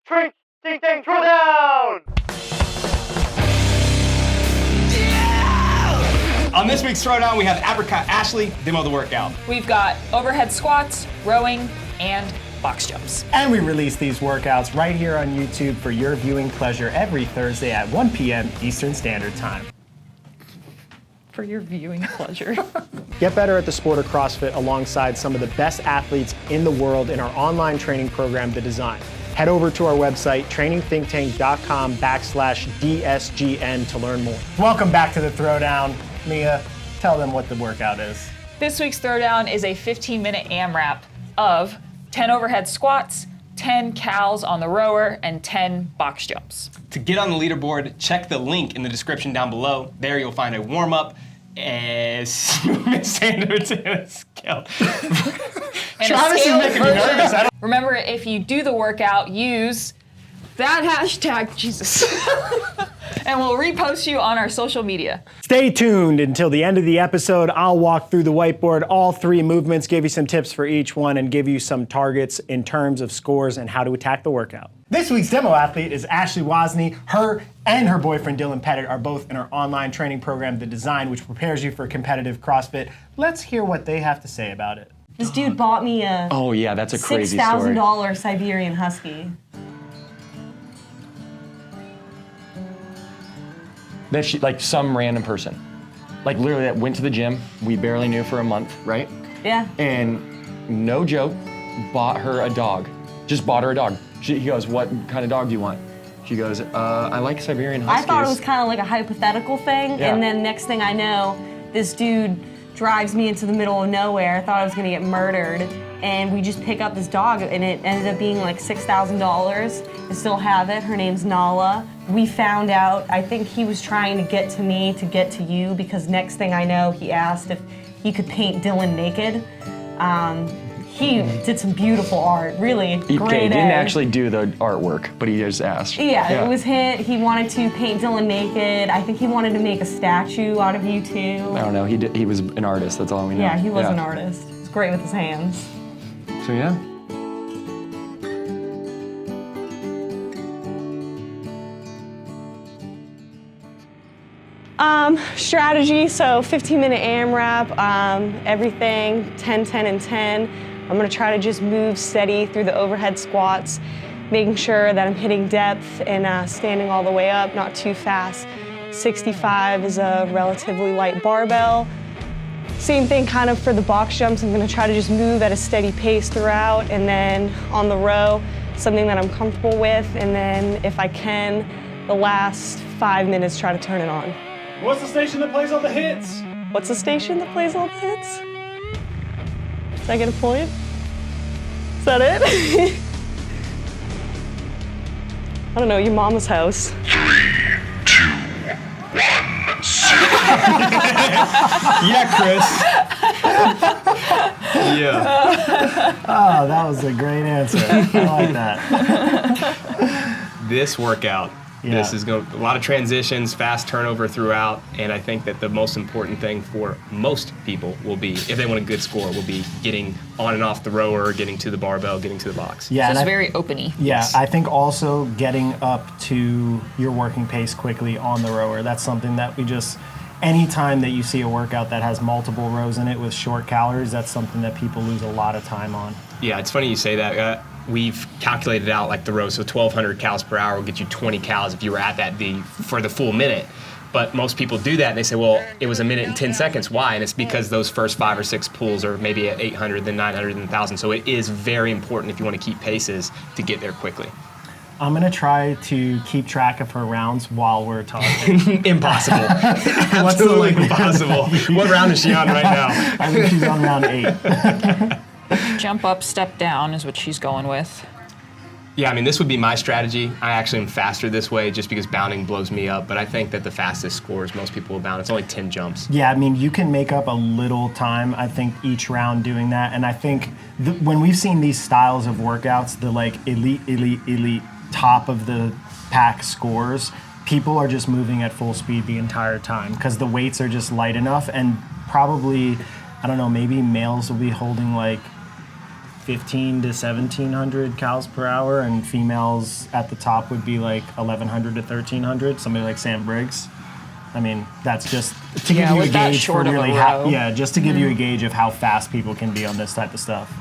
TTT THROWDOWN! On this week's Throwdown, we have Apricot Ashley demo the workout. We've got overhead squats, rowing, and box jumps. And we release these workouts right here on YouTube for your viewing pleasure every Thursday at 1 p.m. Eastern Standard Time. For your viewing pleasure. Get better at the sport of CrossFit alongside some of the best athletes in the world in our online training program, The Design. Head over to our website, trainingthinktank.com/DSGN to learn more. Welcome back to the Throwdown. Mia, tell them what the workout is. This week's Throwdown is a 15-minute AMRAP of 10 overhead squats, 10 cals on the rower, and 10 box jumps. To get on the leaderboard, check the link in the description down below. There you'll find a warm-up as movement standards and a scale. Travis is making me nervous. Remember, if you do the workout, use that hashtag, Jesus. And we'll repost you on our social media. Stay tuned until the end of the episode. I'll walk through the whiteboard, all three movements, give you some tips for each one, and give you some targets in terms of scores and how to attack the workout. This week's demo athlete is Ashley Wozney. Her and her boyfriend Dylan Pettit are both in our online training program, The Design, which prepares you for competitive CrossFit. Let's hear what they have to say about it. This dude bought me a Oh yeah, that's a crazy story. $6,000 Siberian Husky. That she, like some random person, like literally that went to the gym. We barely knew for a month, right? Yeah. And no joke, bought her a dog. Just bought her a dog. He goes, "What kind of dog do you want?" She goes, "I like Siberian Huskies." I thought it was kind of like a hypothetical thing, Yeah. and then next thing I know, this dude drives me into the middle of nowhere. I thought I was gonna get murdered, and we just pick up this dog, and it ended up being like $6,000. I still have it. Her name's Nala. We found out, I think he was trying to get to me to get to you, because next thing I know, he asked if he could paint Dylan naked. He did some beautiful art, really He great. didn't actually do the artwork, but he just asked. Yeah, it was him. He wanted to paint Dylan naked. I think he wanted to make a statue out of you two. I don't know. He was an artist. That's all we know. Yeah, he was an artist. He's great with his hands. So yeah. Strategy, so 15-minute AMRAP, everything, 10, 10, and 10. I'm gonna try to just move steady through the overhead squats, making sure that I'm hitting depth and standing all the way up, not too fast. 65 is a relatively light barbell. Same thing kind of for the box jumps. I'm gonna try to just move at a steady pace throughout, and then on the row, something that I'm comfortable with, and then if I can, the last 5 minutes, try to turn it on. What's the station that plays all the hits? What's the station that plays all the hits? Did I get a point? Is that it? I don't know, your mama's house. 3, 2, 1, Yeah, Chris. Yeah. Oh, that was a great answer. I like that. This workout, this is a lot of transitions, fast turnover throughout, and I think that the most important thing for most people will be, if they want a good score, will be getting on and off the rower, getting to the barbell, getting to the box. Yeah, So it's very open-y. Yeah, I think also getting up to your working pace quickly on the rower. That's something that we just, anytime that you see a workout that has multiple rows in it with short calories, that's something that people lose a lot of time on. Yeah, it's funny you say that. We've calculated out like the row, so 1,200 calories per hour will get you 20 calories if you were at that for the full minute. But most people do that and they say, well, it was 1 minute and 10 seconds. Why? And it's because those first 5 or 6 pulls are maybe at 800, then 900, then 1,000. So it is very important if you want to keep paces to get there quickly. I'm gonna try to keep track of her rounds while we're talking. Impossible. Absolutely impossible. What round is she on right now? I think she's on round 8. Jump up, step down is what she's going with. Yeah, I mean, this would be my strategy. I actually am faster this way just because bounding blows me up, but I think that the fastest scores most people will bound. It's only 10 jumps. Yeah, I mean, you can make up a little time, I think, each round doing that. And I think when we've seen these styles of workouts, the like elite top of the pack scores, people are just moving at full speed the entire time because the weights are just light enough, and probably, I don't know, maybe males will be holding like 15 to 1700 cals per hour, and females at the top would be like 1100 to 1300. Somebody like Sam Briggs. I mean, that's just to give you a with that gauge for short of a really row. just to give you a gauge of how fast people can be on this type of stuff.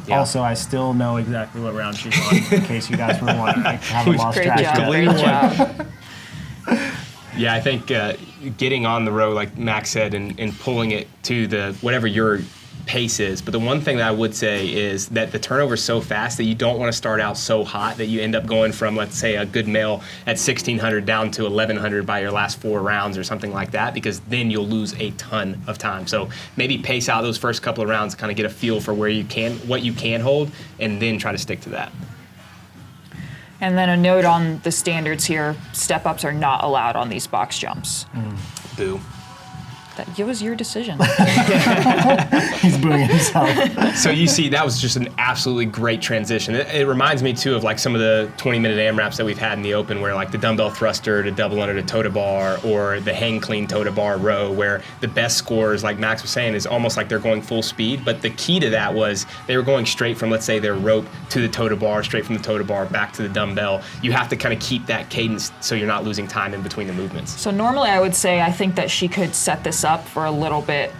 Yeah. Also, I still know exactly what round she's on, in case you guys were wondering. I haven't lost Great track job. yet. Great job. Yeah, I think getting on the row, like Max said, and pulling it to the whatever your pace is. But the one thing that I would say is that the turnover is so fast that you don't want to start out so hot that you end up going from, let's say, a good male at 1600 down to 1100 by your last 4 rounds or something like that, because then you'll lose a ton of time. So maybe pace out those first couple of rounds, kind of get a feel for what you can hold, and then try to stick to that. And then a note on the standards here, step-ups are not allowed on these box jumps. Boo. It was your decision. He's booing himself. So you see, that was just an absolutely great transition. It reminds me too of like some of the 20-minute AMRAPs that we've had in the open, where like the dumbbell thruster to double under to toe to bar, or the hang clean toe to bar row, where the best scores, like Max was saying, is almost like they're going full speed. But the key to that was they were going straight from, let's say, their rope to the toe to bar, straight from the toe to bar back to the dumbbell. You have to kind of keep that cadence so you're not losing time in between the movements. So normally I would say I think that she could set this up for a little bit,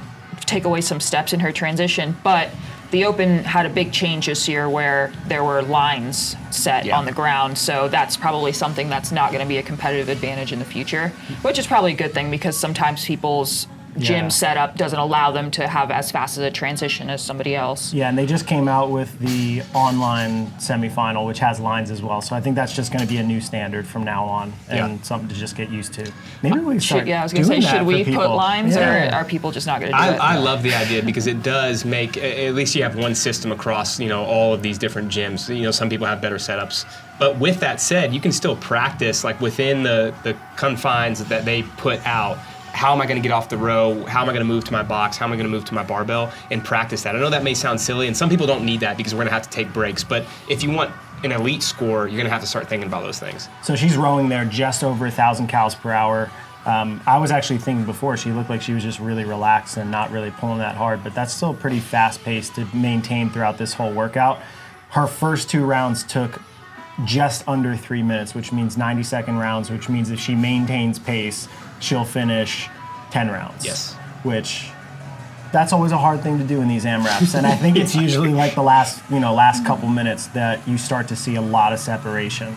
take away some steps in her transition, but the Open had a big change this year where there were lines set on the ground, so that's probably something that's not going to be a competitive advantage in the future, which is probably a good thing because sometimes people's gym setup doesn't allow them to have as fast as a transition as somebody else. Yeah, and they just came out with the online semifinal, which has lines as well. So I think that's just going to be a new standard from now on, and something to just get used to. Maybe we start. I was going to say, should we put lines, or Yeah. are people just not going to do it? I love the idea because it does make, at least you have one system across, all of these different gyms. Some people have better setups. But with that said, you can still practice like within the confines that they put out. How am I going to get off the row? How am I going to move to my box? How am I going to move to my barbell? And practice that. I know that may sound silly, and some people don't need that because we're going to have to take breaks. But if you want an elite score, you're going to have to start thinking about those things. So she's rowing there just over 1,000 cals per hour. I was actually thinking before, she looked like she was just really relaxed and not really pulling that hard, but that's still pretty fast paced to maintain throughout this whole workout. Her first 2 rounds took just under 3 minutes, which means 90-second rounds, which means if she maintains pace, she'll finish 10 rounds. Yes. Which, that's always a hard thing to do in these AMRAPs. And I think it's usually like the last couple minutes that you start to see a lot of separation.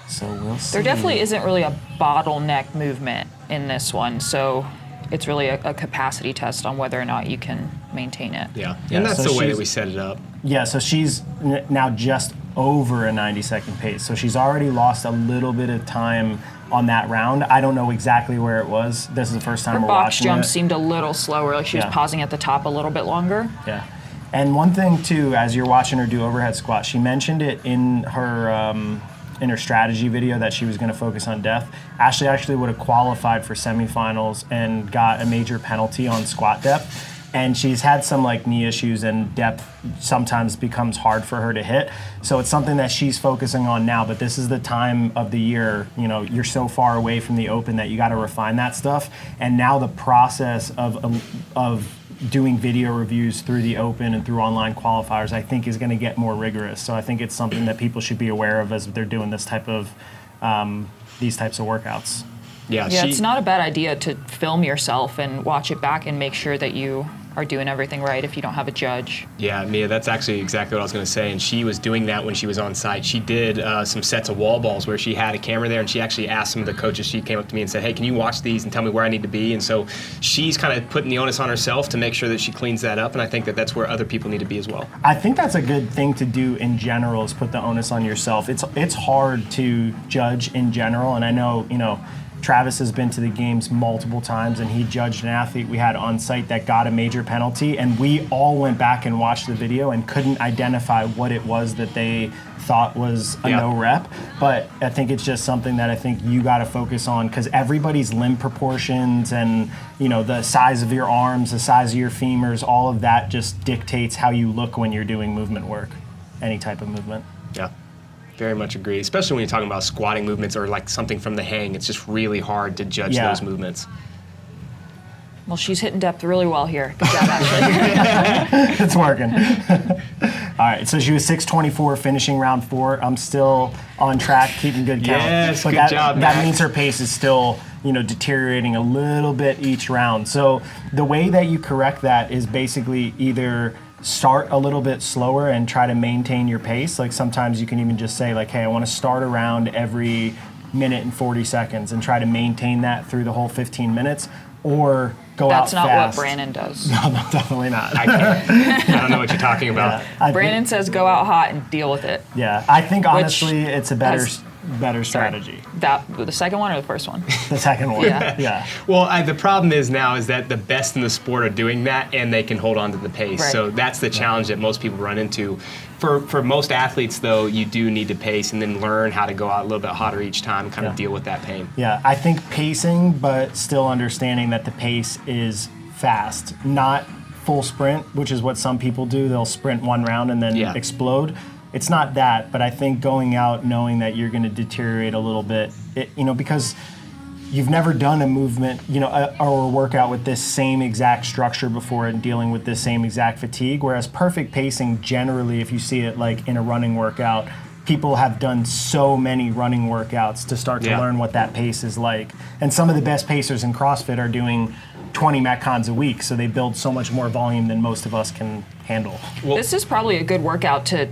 So we'll see. There definitely isn't really a bottleneck movement in this one, so it's really a capacity test on whether or not you can maintain it. Yeah, and that's so the way that we set it up. Yeah, so she's now just over a 90-second pace. So she's already lost a little bit of time on that round. I don't know exactly where it was. This is the first time Her we're box watching jump it. seemed a little slower, like she was pausing at the top a little bit longer. Yeah. And one thing too, as you're watching her do overhead squat, she mentioned it in her strategy video that she was going to focus on depth. Ashley actually would have qualified for semifinals and got a major penalty on squat depth. And she's had some like knee issues, and depth sometimes becomes hard for her to hit. So it's something that she's focusing on now, but this is the time of the year, you're so far away from the Open that you got to refine that stuff. And now the process of doing video reviews through the Open and through online qualifiers, I think is going to get more rigorous. So I think it's something that people should be aware of as they're doing this type of these types of workouts. Yeah, it's not a bad idea to film yourself and watch it back and make sure that you are doing everything right if you don't have a judge. Yeah, Mia, that's actually exactly what I was going to say, and she was doing that when she was on site. She did some sets of wall balls where she had a camera there, and she actually asked some of the coaches. She came up to me and said, hey, can you watch these and tell me where I need to be? And so she's kind of putting the onus on herself to make sure that she cleans that up, and I think that that's where other people need to be as well. I think that's a good thing to do in general, is put the onus on yourself. It's hard to judge in general, and I know, Travis has been to the games multiple times, and he judged an athlete we had on site that got a major penalty, and we all went back and watched the video and couldn't identify what it was that they thought was a no rep. But I think it's just something that I think you got to focus on, because everybody's limb proportions and the size of your arms, the size of your femurs, all of that just dictates how you look when you're doing movement work, any type of movement. Yeah. Very much agree, especially when you're talking about squatting movements or like something from the hang. It's just really hard to judge those movements. Well, she's hitting depth really well here. Good job, Ashley. It's working. All right, so she was 6:24 finishing round 4. I'm still on track, keeping good count. Yes, but good job, that Max. means her pace is still, deteriorating a little bit each round. So the way that you correct that is basically either start a little bit slower and try to maintain your pace. Like sometimes you can even just say like, hey, I want to start around every minute and 40 seconds and try to maintain that through the whole 15 minutes, or go out That's not fast. what Brandon does. No, definitely not. I can't. I don't know what you're talking about. Brandon says go out hot and deal with it. Yeah, I think honestly it's a better Sorry. strategy. The second one or the first one? The second one. Yeah. Well, the problem is now is that the best in the sport are doing that, and they can hold on to the pace. Right. So that's the challenge that most people run into. For most athletes, though, you do need to pace and then learn how to go out a little bit hotter each time and kind of deal with that pain. Yeah, I think pacing, but still understanding that the pace is fast, not full sprint, which is what some people do. They'll sprint one round and then explode. It's not that, but I think going out knowing that you're going to deteriorate a little bit, because you've never done a movement, or a workout with this same exact structure before and dealing with this same exact fatigue. Whereas perfect pacing, generally, if you see it like in a running workout, people have done so many running workouts to start to learn what that pace is like. And some of the best pacers in CrossFit are doing 20 Metcons a week, so they build so much more volume than most of us can handle. Well, this is probably a good workout to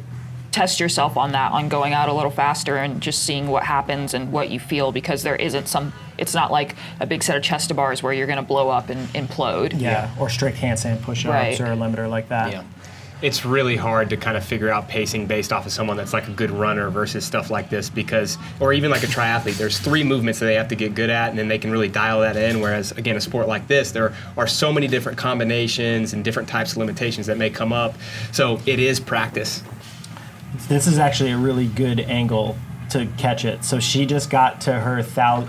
test yourself on that, on going out a little faster and just seeing what happens and what you feel, because there isn't it's not like a big set of chest to bars where you're going to blow up and implode. Yeah, or strict handstand push-ups or a limiter like that. Yeah. It's really hard to kind of figure out pacing based off of someone that's like a good runner versus stuff like this, or even like a triathlete. There's 3 movements that they have to get good at, and then they can really dial that in. Whereas, again, a sport like this, there are so many different combinations and different types of limitations that may come up. So it is practice. This is actually a really good angle to catch it. So she just got to her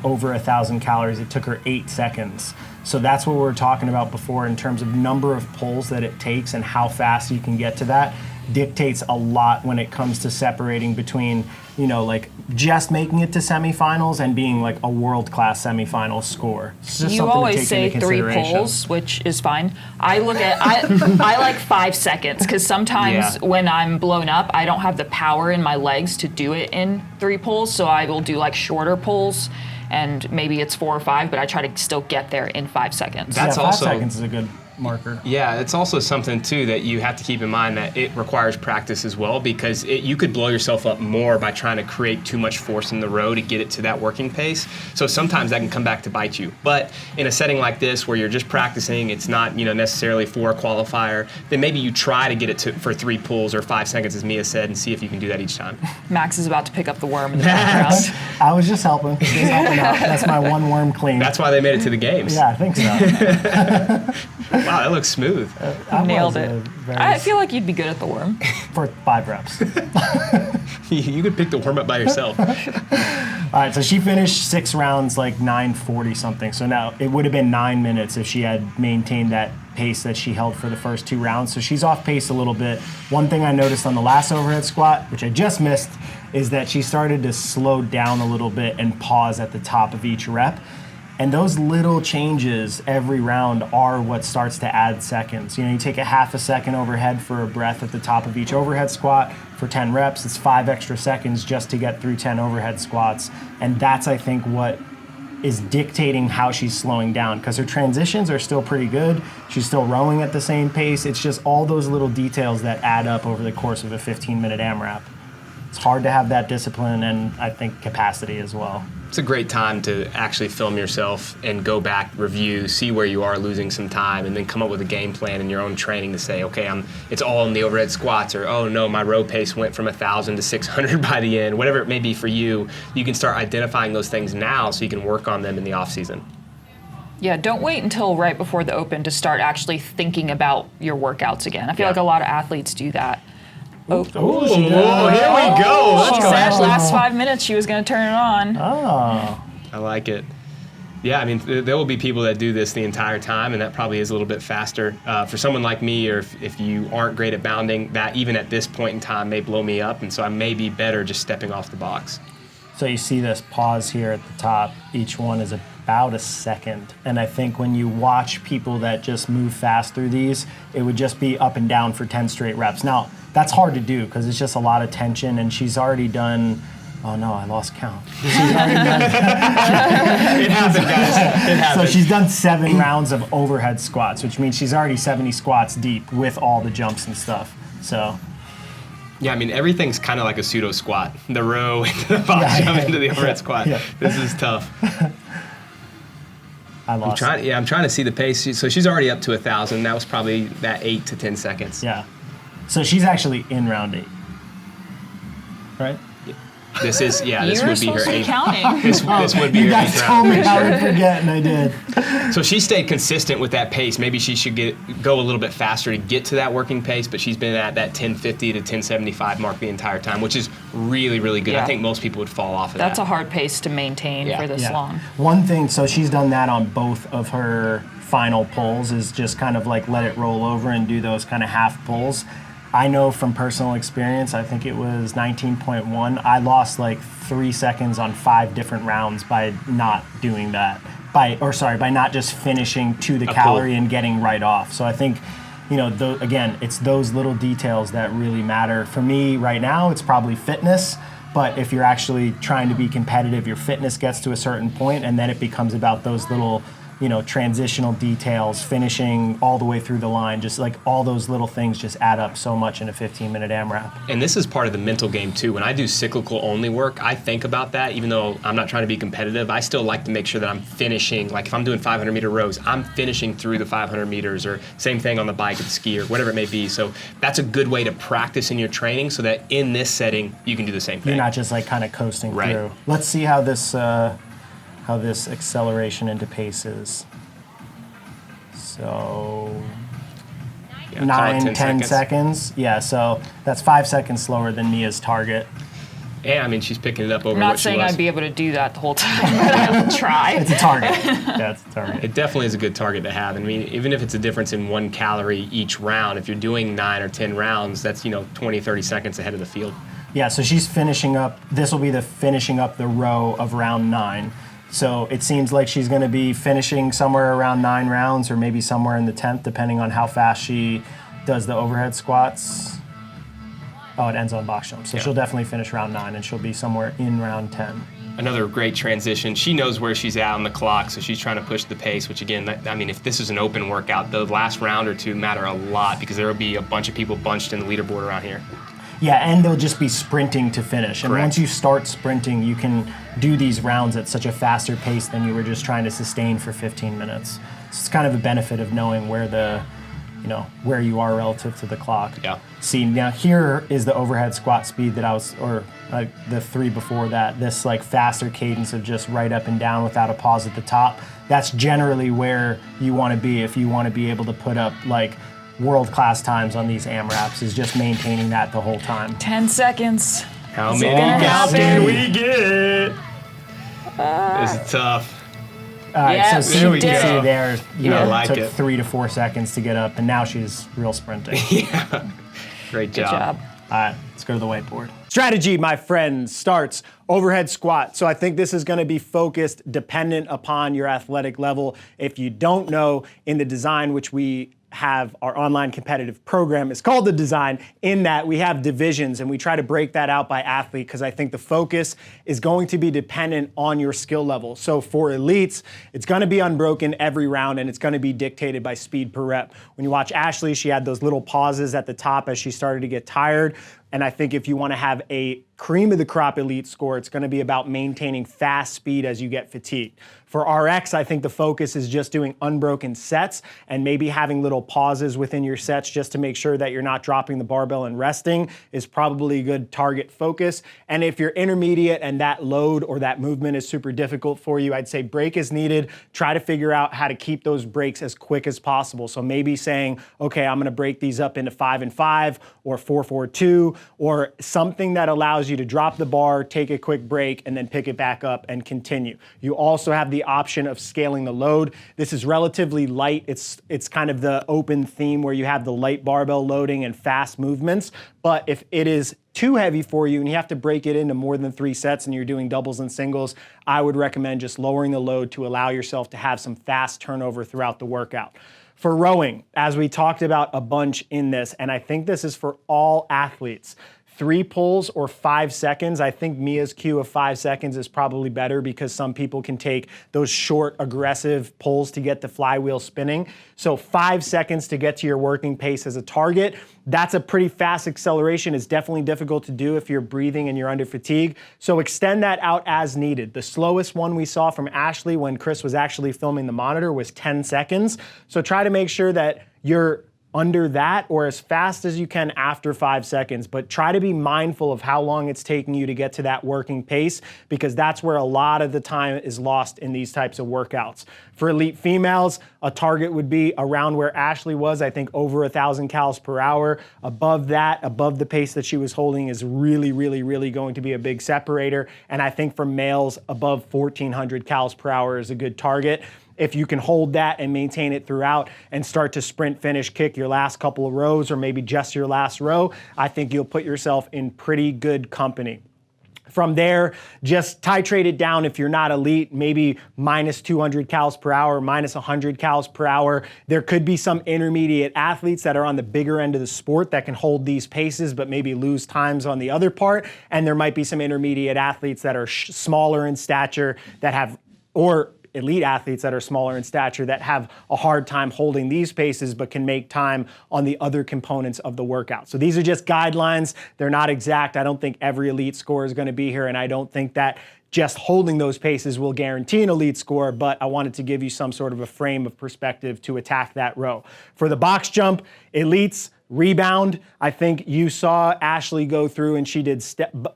over 1,000 calories. It took her 8 seconds. So that's what we were talking about before in terms of number of pulls that it takes and how fast you can get to that dictates a lot when it comes to separating between, like just making it to semifinals and being like a world-class semifinal score. It's just You something to always take say into 3 consideration. pulls, which is fine. I like 5 seconds, because sometimes when I'm blown up, I don't have the power in my legs to do it in 3 pulls, so I will do like shorter pulls, and maybe it's 4 or 5, but I try to still get there in 5 seconds. That's 5 also seconds is a good marker. Yeah, it's also something too that you have to keep in mind that it requires practice as well, because you could blow yourself up more by trying to create too much force in the row to get it to that working pace. So sometimes that can come back to bite you. But in a setting like this where you're just practicing, it's not necessarily for a qualifier, then maybe you try to get it for 3 pulls or 5 seconds, as Mia said, and see if you can do that each time. Max is about to pick up the worm in the background. I was just helping out. That's my one worm clean. That's why they made it to the games. Yeah, I think so. Wow, that looks smooth. Nailed it. I feel like you'd be good at the worm. For 5 reps. You could pick the worm up by yourself. All right, so she finished 6 rounds like 9:40 something. So now it would have been 9 minutes if she had maintained that pace that she held for the first 2 rounds. So she's off pace a little bit. One thing I noticed on the last overhead squat, which I just missed, is that she started to slow down a little bit and pause at the top of each rep. And those little changes every round are what starts to add seconds. You take a half a second overhead for a breath at the top of each overhead squat for 10 reps. It's 5 extra seconds just to get through 10 overhead squats. And that's, I think, what is dictating how she's slowing down, because her transitions are still pretty good. She's still rowing at the same pace. It's just all those little details that add up over the course of a 15-minute AMRAP. It's hard to have that discipline and I think capacity as well. It's a great time to actually film yourself and go back, review, see where you are losing some time, and then come up with a game plan in your own training to say, okay, it's all in the overhead squats, or oh no, my row pace went from 1,000 to 600 by the end. Whatever it may be for you, you can start identifying those things now so you can work on them in the off season. Yeah, don't wait until right before the Open to start actually thinking about your workouts again. I feel like a lot of athletes do that. Oh, here we go. Let's She go. said last 5 minutes she was going to turn it on. Oh. I like it. Yeah, I mean, there will be people that do this the entire time, and that probably is a little bit faster. For someone like me, or if you aren't great at bounding, that even at this point in time may blow me up, and so I may be better just stepping off the box. So you see this pause here at the top. Each one is a about a second. And I think when you watch people that just move fast through these, it would just be up and down for 10 straight reps. Now, that's hard to do because it's just a lot of tension, and she's already done, oh no, I lost count. She's already done, It happens, guys. It happens. so she's done 7 rounds of overhead squats, which means she's already 70 squats deep with all the jumps and stuff. So. Yeah, I mean, everything's kind of like a pseudo squat. The row into the box jump into the overhead squat. Yeah. This is tough. I'm trying to see the pace. So she's already up to 1,000. That was probably that 8 to 10 seconds. Yeah. So she's actually in round 8. Right? This is, yeah, this You were would be her supposed to be 8th. counting. This would be You her guys 8th told round. me for I sure. would forget, and I did. So she stayed consistent with that pace. Maybe she should go a little bit faster to get to that working pace, but she's been at that 1050 to 1075 mark the entire time, which is really, really good. Yeah. I think most people would fall off of that. That's a hard pace to maintain Yeah. for this Yeah. long. One thing, so she's done that on both of her final pulls, is just kind of like let it roll over and do those kind of half pulls. I know from personal experience, I think it was 19.1, I lost like 3 seconds on 5 different rounds by not doing that. By not just finishing to the calorie and getting right off. So I think, again, it's those little details that really matter. For me right now, it's probably fitness. But if you're actually trying to be competitive, your fitness gets to a certain point, and then it becomes about those little, transitional details, finishing all the way through the line. Just like all those little things just add up so much in a 15-minute AMRAP. And this is part of the mental game too. When I do cyclical only work, I think about that. Even though I'm not trying to be competitive, I still like to make sure that I'm finishing. Like if I'm doing 500 meter rows, I'm finishing through the 500 meters, or same thing on the bike or the ski or whatever it may be. So that's a good way to practice in your training so that in this setting, you can do the same thing. You're not just like kind of coasting Right. through. Let's see how this acceleration into pace is. So Yeah, call it 9, 10 seconds. Yeah, so that's 5 seconds slower than Mia's target. Yeah, I mean, she's picking it up over I'm not what she saying was. I'd be able to do that the whole time, but I will try. It's a target. Yeah, it's a target. It definitely is a good target to have. I mean, even if it's a difference in 1 calorie each round, if you're doing 9 or 10 rounds, that's, 20, 30 seconds ahead of the field. Yeah, so she's finishing up, this will be the finishing up the row of round 9. So it seems like she's going to be finishing somewhere around 9 rounds, or maybe somewhere in the 10th, depending on how fast she does the overhead squats. Oh, it ends on box jump. So Yeah. she'll definitely finish round 9, and she'll be somewhere in round 10. Another great transition. She knows where she's at on the clock, so she's trying to push the pace, which again, if this is an open workout, the last round or two matter a lot because there will be a bunch of people bunched in the leaderboard around here. Yeah, and they'll just be sprinting to finish. And Correct. once you start sprinting, you can do these rounds at such a faster pace than you were just trying to sustain for 15 minutes. So it's kind of a benefit of knowing where where you are relative to the clock. Yeah. See, now here is the overhead squat speed that I was, or the 3 before that, this like faster cadence of just right up and down without a pause at the top. That's generally where you want to be if you want to be able to put up like world-class times on these AMRAPs, is just maintaining that the whole time. 10 seconds. How Is it many gonna counts happen? can we get? This is tough. All right, Yeah, so there we see go. there, I like took it. 3 to 4 seconds to get up, and now she's real sprinting. Great Good job. All right, let's go to the whiteboard. Strategy, my friends, starts overhead squat. So I think this is going to be focused dependent upon your athletic level. If you don't know, in the design, which we have our online competitive program, is called the design, in that we have divisions and we try to break that out by athlete, because I think the focus is going to be dependent on your skill level. So for elites, it's going to be unbroken every round, and it's going to be dictated by speed per rep. When you watch Ashley, she had those little pauses at the top as she started to get tired. And I think if you want to have a cream of the crop elite score, it's going to be about maintaining fast speed as you get fatigued. For RX, I think the focus is just doing unbroken sets and maybe having little pauses within your sets just to make sure that you're not dropping the barbell and resting is probably a good target focus. And if you're intermediate and that load or that movement is super difficult for you, I'd say break is needed. Try to figure out how to keep those breaks as quick as possible. So maybe saying, okay, I'm going to break these up into 5 and 5 or 4-4-2, or something that allows you to drop the bar, take a quick break, and then pick it back up and continue. You also have the option of scaling the load. This is relatively light. It's kind of the open theme where you have the light barbell loading and fast movements. But if it is too heavy for you and you have to break it into more than 3 sets and you're doing doubles and singles, I would recommend just lowering the load to allow yourself to have some fast turnover throughout the workout. For rowing, as we talked about a bunch in this, and I think this is for all athletes, 3 pulls or 5 seconds. I think Mia's cue of 5 seconds is probably better because some people can take those short, aggressive pulls to get the flywheel spinning. So 5 seconds to get to your working pace as a target. That's a pretty fast acceleration. It's definitely difficult to do if you're breathing and you're under fatigue. So extend that out as needed. The slowest one we saw from Ashley when Chris was actually filming the monitor was 10 seconds. So try to make sure that you're under that or as fast as you can after 5 seconds, but try to be mindful of how long it's taking you to get to that working pace, because that's where a lot of the time is lost in these types of workouts. For elite females, a target would be around where Ashley was, I think over 1,000 calories per hour. Above that, above the pace that she was holding is really, really, really going to be a big separator. And I think for males, above 1,400 calories per hour is a good target. If you can hold that and maintain it throughout and start to sprint, finish, kick your last couple of rows or maybe just your last row, I think you'll put yourself in pretty good company. From there, just titrate it down if you're not elite, maybe minus 200 calories per hour, minus 100 calories per hour. There could be some intermediate athletes that are on the bigger end of the sport that can hold these paces but maybe lose times on the other part. And there might be some intermediate athletes that are smaller in stature that have, or elite athletes that are smaller in stature that have a hard time holding these paces but can make time on the other components of the workout. So these are just guidelines. They're not exact. I don't think every elite score is going to be here, and I don't think that just holding those paces will guarantee an elite score, but I wanted to give you some sort of a frame of perspective to attack that row. For the box jump, elites, rebound, I think you saw Ashley go through and she did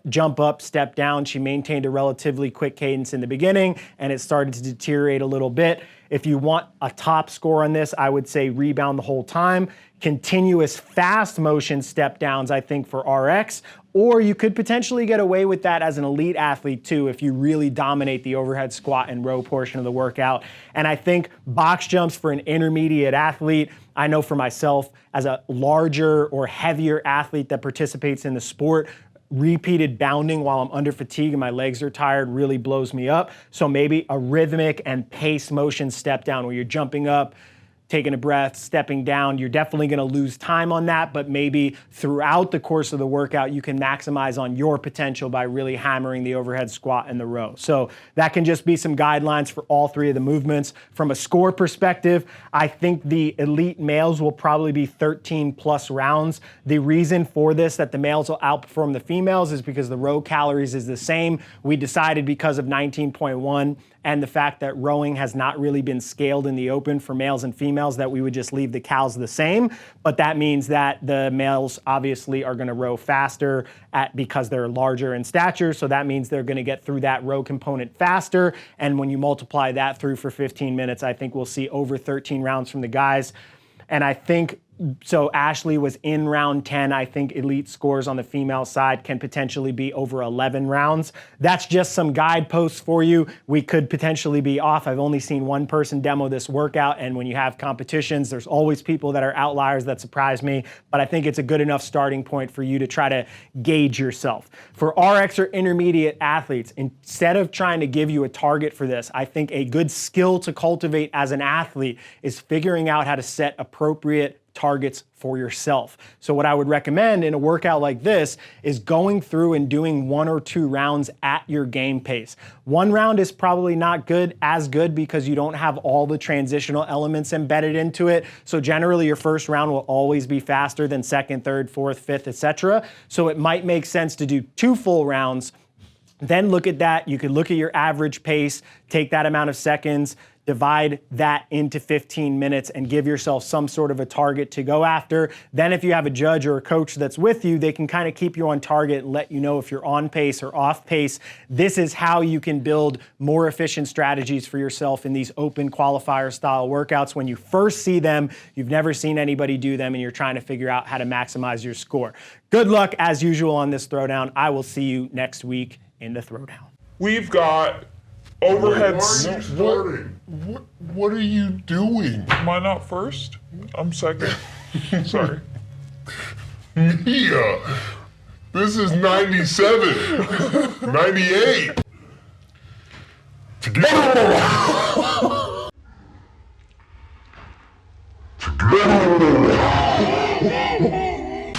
jump up, step down. She maintained a relatively quick cadence in the beginning and it started to deteriorate a little bit. If you want a top score on this, I would say rebound the whole time. Continuous fast motion step downs, I think, for RX, or you could potentially get away with that as an elite athlete too if you really dominate the overhead squat and row portion of the workout. And I think box jumps for an intermediate athlete, I know for myself as a larger or heavier athlete that participates in the sport, repeated bounding while I'm under fatigue and my legs are tired really blows me up. So maybe a rhythmic and pace motion step down where you're jumping up, taking a breath, stepping down. You're definitely going to lose time on that, but maybe throughout the course of the workout, you can maximize on your potential by really hammering the overhead squat and the row. So that can just be some guidelines for all 3 of the movements. From a score perspective, I think the elite males will probably be 13 plus rounds. The reason for this, that the males will outperform the females, is because the row calories is the same. We decided because of 19.1 and the fact that rowing has not really been scaled in the open for males and females, that we would just leave the cals the same. But that means that the males obviously are gonna row faster because they're larger in stature. So that means they're gonna get through that row component faster. And when you multiply that through for 15 minutes, I think we'll see over 13 rounds from the guys. And I think, so Ashley was in round 10. I think elite scores on the female side can potentially be over 11 rounds. That's just some guideposts for you. We could potentially be off. I've only seen one person demo this workout, and when you have competitions, there's always people that are outliers that surprise me, but I think it's a good enough starting point for you to try to gauge yourself. For RX or intermediate athletes, instead of trying to give you a target for this, I think a good skill to cultivate as an athlete is figuring out how to set appropriate targets for yourself. So what I would recommend in a workout like this is going through and doing 1 or 2 rounds at your game pace. 1 round is probably not as good because you don't have all the transitional elements embedded into it. So generally your first round will always be faster than second, third, fourth, fifth, etc. So it might make sense to do 2 full rounds Then look at that. You could look at your average pace, take that amount of seconds, divide that into 15 minutes and give yourself some sort of a target to go after. Then if you have a judge or a coach that's with you, they can kind of keep you on target and let you know if you're on pace or off pace. This is how you can build more efficient strategies for yourself in these open qualifier style workouts. When you first see them, you've never seen anybody do them and you're trying to figure out how to maximize your score. Good luck as usual on this throwdown. I will see you next week in the throwdown. We've got overhead. What are you doing? Am I not first? I'm second. Sorry. Mia, this is 97, 98.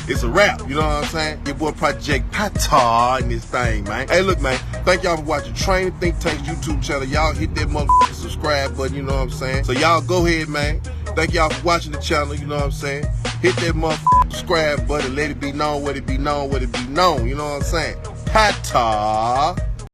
It's a wrap, you know what I'm saying? Your boy Project Patar in this thing, man. Hey, look, man, thank y'all for watching Training Think Tank's YouTube channel. Y'all hit that motherfucking subscribe button, you know what I'm saying? So y'all go ahead, man. Thank y'all for watching the channel, you know what I'm saying? Hit that motherfucking subscribe button, let it be known, what it be known, what it be known, you know what I'm saying? Patar.